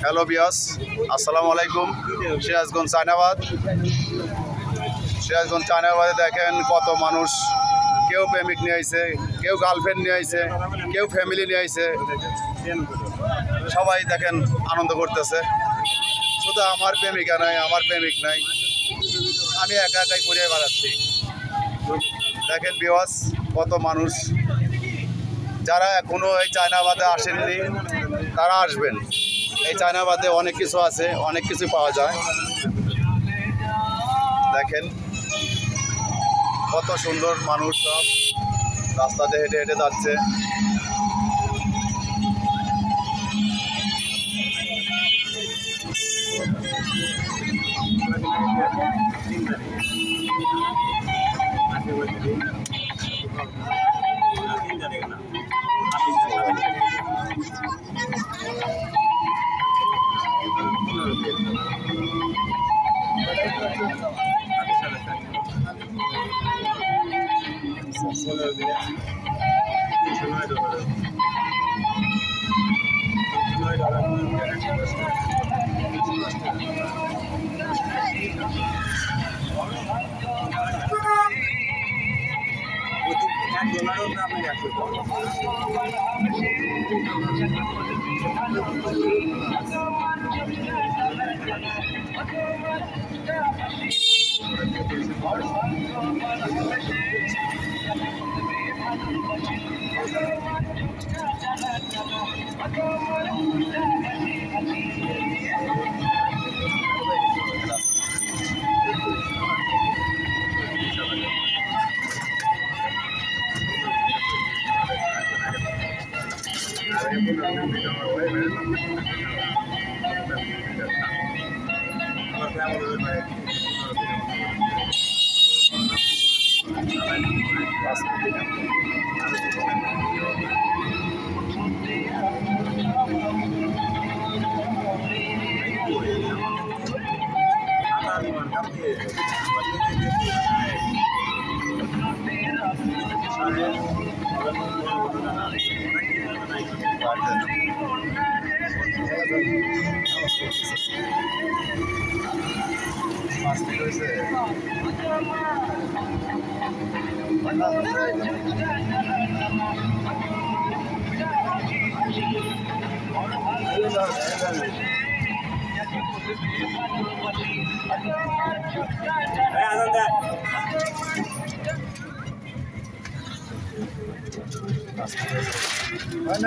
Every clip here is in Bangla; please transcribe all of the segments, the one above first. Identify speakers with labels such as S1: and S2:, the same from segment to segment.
S1: হ্যালো বিয়াস, আসসালামু আলাইকুম। সিরাজগঞ্জ চায়নাবাদে দেখেন কত মানুষ, কেউ প্রেমিক নিয়ে আইছে, কেউ গার্লফ্রেন্ড নিয়ে আইছে, কেউ ফ্যামিলি নিয়ে আইছে, সবাই দেখেন আনন্দ করতেছে। শুধু আমার প্রেমিকা নাই, আমার প্রেমিক নাই, আমি একা একাই ঘুরে বেড়াচ্ছি। দেখেন বিয়াস কত মানুষ, যারা এখনো এই চায়নাবাদে আসেননি তারা আসবেন। এই চায়নাবাদে অনেক কিছু আছে, অনেক কিছু পাওয়া যায়। দেখেন কত সুন্দর মানুষ, সব রাস্তাতে হেঁটে হেঁটে যাচ্ছে।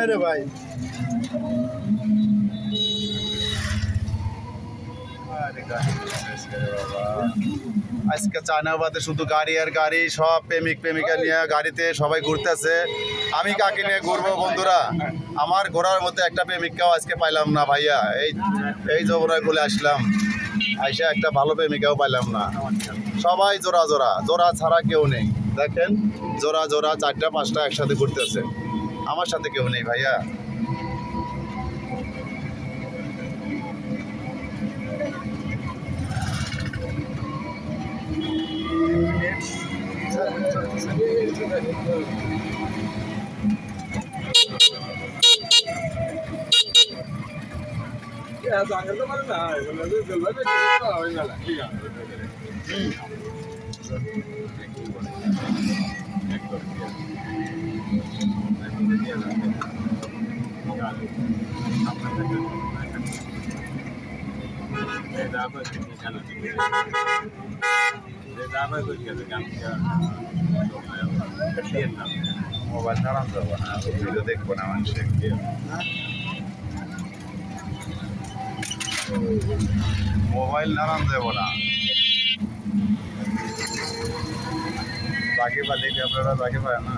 S1: রে ভাই, আজকে চায়নাবাদে শুধু গাড়ি আর গাড়ি, সব প্রেমিক প্রেমিকা নিয়ে গাড়িতে সবাই ঘুরতেছে। আমি কাকে নিয়ে ঘুরবো বন্ধুরা? আমার ঘোরার মধ্যে একটা প্রেমিকাও আজকে পাইলাম না ভাইয়া। এই যমুনায় বলে আসলাম, আইসা একটা ভালো প্রেমিকাও পাইলাম না। সবাই জোড়া জোড়া, জোড়া ছাড়া কেউ নেই। দেখেন জোড়া জোড়া 4টা 5টা একসাথে ঘুরতেছে, আমার সাথে কেউ নেই ভাইয়া। মোবাইল নারান যাবো না, ভিডিও দেখবো না মানুষের। মোবাইল নারান যাবো না, বাকি পালে আপনারা বাকি পায় না।